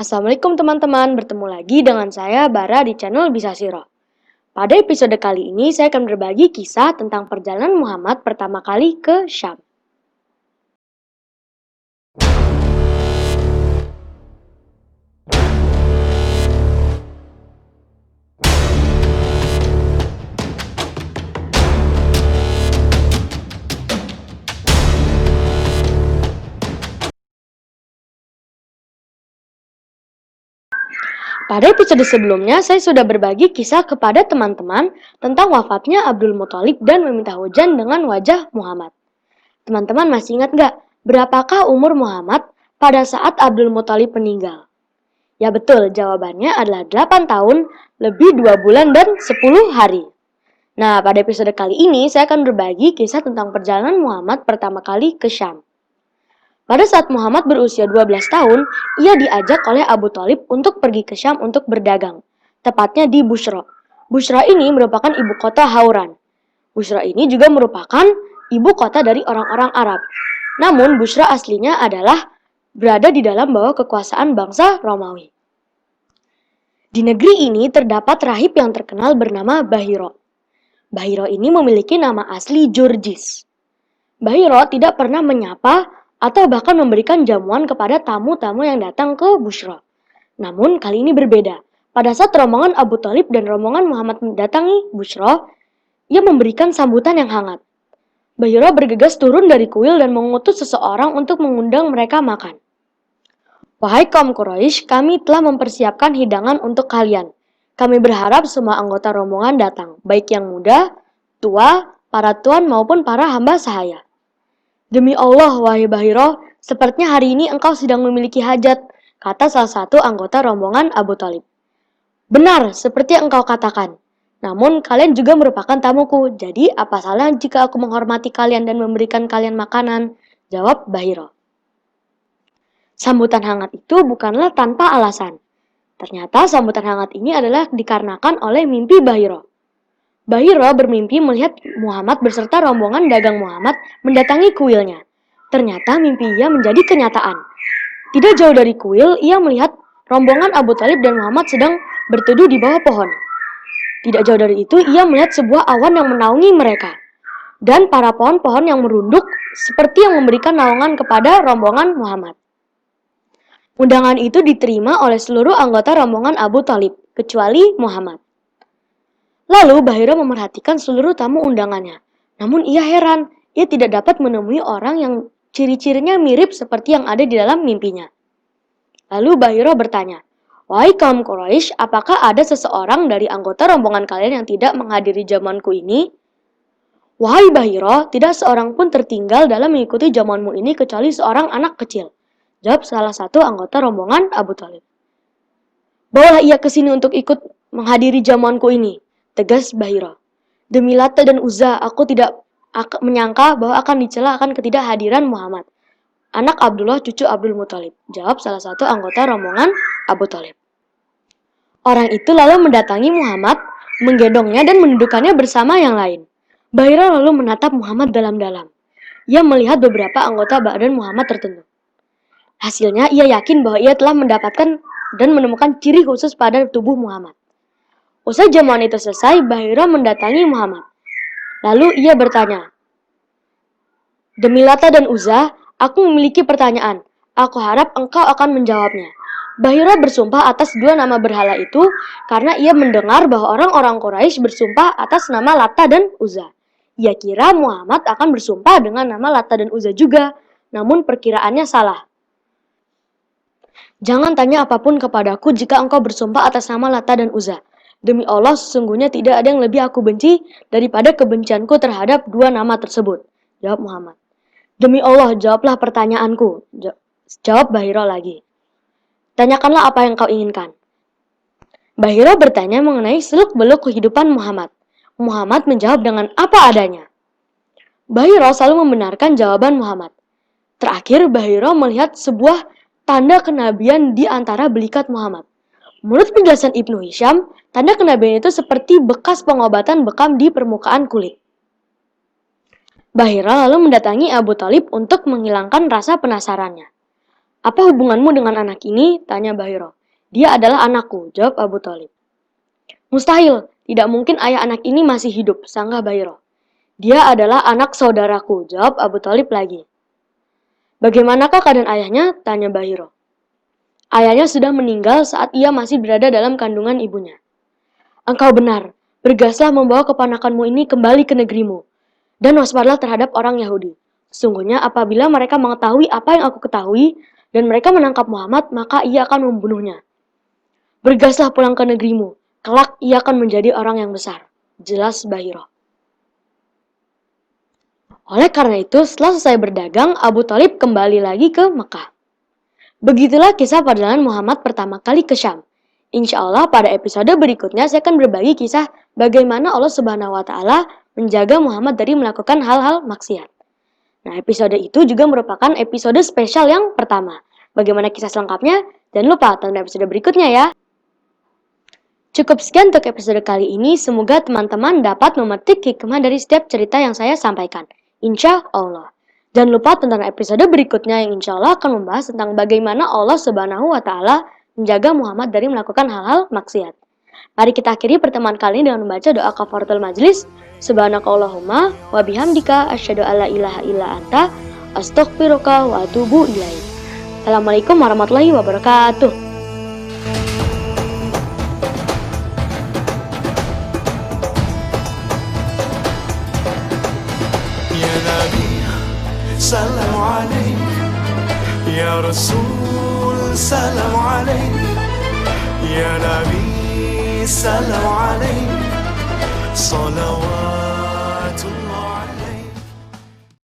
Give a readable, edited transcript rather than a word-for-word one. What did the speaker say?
Assalamualaikum teman-teman, bertemu lagi dengan saya Bara di channel Bisa Siro. Pada episode kali ini saya akan berbagi kisah tentang perjalanan Muhammad pertama kali ke Syam. Pada episode sebelumnya saya sudah berbagi kisah kepada teman-teman tentang wafatnya Abdul Muthalib dan meminta hujan dengan wajah Muhammad. Teman-teman masih ingat nggak berapakah umur Muhammad pada saat Abdul Muthalib meninggal? Ya betul, jawabannya adalah 8 tahun, lebih 2 bulan dan 10 hari. Nah, pada episode kali ini saya akan berbagi kisah tentang perjalanan Muhammad pertama kali ke Syam. Pada saat Muhammad berusia 12 tahun, ia diajak oleh Abu Thalib untuk pergi ke Syam untuk berdagang, tepatnya di Busra. Busra ini merupakan ibu kota Hauran. Busra ini juga merupakan ibu kota dari orang-orang Arab. Namun Busra aslinya adalah berada di dalam bawah kekuasaan bangsa Romawi. Di negeri ini terdapat rahib yang terkenal bernama Bahiro. Bahiro ini memiliki nama asli Jurjis. Bahiro tidak pernah menyapa atau bahkan memberikan jamuan kepada tamu-tamu yang datang ke Busra. Namun kali ini berbeda. Pada saat rombongan Abu Thalib dan rombongan Muhammad mendatangi Busra, ia memberikan sambutan yang hangat. Bahiro bergegas turun dari kuil dan mengutus seseorang untuk mengundang mereka makan. Wahai kaum Quraisy, kami telah mempersiapkan hidangan untuk kalian. Kami berharap semua anggota rombongan datang, baik yang muda, tua, para tuan maupun para hamba sahaya. Demi Allah, wahai Bahiro, sepertinya hari ini engkau sedang memiliki hajat, kata salah satu anggota rombongan Abu Thalib. Benar, seperti yang engkau katakan. Namun, kalian juga merupakan tamuku, jadi apa salah jika aku menghormati kalian dan memberikan kalian makanan? Jawab Bahiro. Sambutan hangat itu bukanlah tanpa alasan. Ternyata sambutan hangat ini adalah dikarenakan oleh mimpi Bahiro. Bahiro bermimpi melihat Muhammad beserta rombongan dagang Muhammad mendatangi kuilnya. Ternyata mimpi ia menjadi kenyataan. Tidak jauh dari kuil, ia melihat rombongan Abu Thalib dan Muhammad sedang berteduh di bawah pohon. Tidak jauh dari itu, ia melihat sebuah awan yang menaungi mereka. Dan para pohon-pohon yang merunduk seperti yang memberikan naungan kepada rombongan Muhammad. Undangan itu diterima oleh seluruh anggota rombongan Abu Thalib, kecuali Muhammad. Lalu Bahiro memerhatikan seluruh tamu undangannya. Namun ia heran, ia tidak dapat menemui orang yang ciri-cirinya mirip seperti yang ada di dalam mimpinya. Lalu Bahiro bertanya, wahai kaum Quraisy, apakah ada seseorang dari anggota rombongan kalian yang tidak menghadiri jamuanku ini? Wahai Bahiro, tidak seorang pun tertinggal dalam mengikuti jamuanmu ini kecuali seorang anak kecil. Jawab salah satu anggota rombongan Abu Thalib. Bawalah ia ke sini untuk ikut menghadiri jamuanku ini, tegas Bahiro. Demi Lata dan Uzza, aku tidak menyangka bahwa akan dicela akan ketidakhadiran Muhammad, anak Abdullah cucu Abdul Muthalib, jawab salah satu anggota rombongan Abu Thalib. Orang itu lalu mendatangi Muhammad, menggendongnya dan mendudukannya bersama yang lain. Bahiro lalu menatap Muhammad dalam-dalam. Ia melihat beberapa anggota badan Muhammad tertentu. Hasilnya ia yakin bahwa ia telah mendapatkan dan menemukan ciri khusus pada tubuh Muhammad. Usai jamuan itu selesai, Bahiro mendatangi Muhammad. Lalu ia bertanya, demi Lata dan Uzza, aku memiliki pertanyaan. Aku harap engkau akan menjawabnya. Bahiro bersumpah atas dua nama berhala itu karena ia mendengar bahwa orang-orang Quraisy bersumpah atas nama Lata dan Uzza. Ia kira Muhammad akan bersumpah dengan nama Lata dan Uzza juga, namun perkiraannya salah. Jangan tanya apapun kepadaku jika engkau bersumpah atas nama Lata dan Uzza. Demi Allah, sesungguhnya tidak ada yang lebih aku benci daripada kebencianku terhadap dua nama tersebut. Jawab Muhammad. Demi Allah, jawablah pertanyaanku. Jawab Bahiro lagi. Tanyakanlah apa yang kau inginkan. Bahiro bertanya mengenai seluk-beluk kehidupan Muhammad. Muhammad menjawab dengan apa adanya. Bahiro selalu membenarkan jawaban Muhammad. Terakhir, Bahiro melihat sebuah tanda kenabian di antara belikat Muhammad. Menurut penjelasan Ibnu Hisham, tanda kenabian itu seperti bekas pengobatan bekam di permukaan kulit. Bahiro lalu mendatangi Abu Thalib untuk menghilangkan rasa penasarannya. "Apa hubunganmu dengan anak ini?" tanya Bahira. "Dia adalah anakku," jawab Abu Thalib. "Mustahil, tidak mungkin ayah anak ini masih hidup," sanggah Bahira. "Dia adalah anak saudaraku," jawab Abu Thalib lagi. "Bagaimanakah keadaan ayahnya?" tanya Bahira. "Ayahnya sudah meninggal saat ia masih berada dalam kandungan ibunya." "Engkau benar, bergaslah membawa keponakanmu ini kembali ke negerimu, dan waspadalah terhadap orang Yahudi. Sesungguhnya apabila mereka mengetahui apa yang aku ketahui, dan mereka menangkap Muhammad, maka ia akan membunuhnya. Bergaslah pulang ke negerimu, kelak ia akan menjadi orang yang besar," jelas Bahira. Oleh karena itu, setelah selesai berdagang, Abu Thalib kembali lagi ke Mekah. Begitulah kisah perjalanan Muhammad pertama kali ke Syam. Insya Allah pada episode berikutnya saya akan berbagi kisah bagaimana Allah Subhanahu wa Ta'ala menjaga Muhammad dari melakukan hal-hal maksiat. Nah, episode itu juga merupakan episode spesial yang pertama. Bagaimana kisah selengkapnya? Jangan lupa tonton episode berikutnya ya. Cukup sekian untuk episode kali ini. Semoga teman-teman dapat memetik hikmah dari setiap cerita yang saya sampaikan. Insya Allah. Jangan lupa tonton episode berikutnya yang insya Allah akan membahas tentang bagaimana Allah Subhanahu wa Ta'ala menjaga Muhammad dari melakukan hal-hal maksiat. Mari kita akhiri pertemuan kali ini dengan membaca doa kafaratul majlis. Subhanakallahumma wa bihamdika asyhadu alla ilaha illa anta astaghfiruka wa atubu ilaik. Assalamualaikum warahmatullahi wabarakatuh. Ya Nabi, salam alaik. Ya Rasul, salam alaik. Ya Nabi, salam alaik. Salawat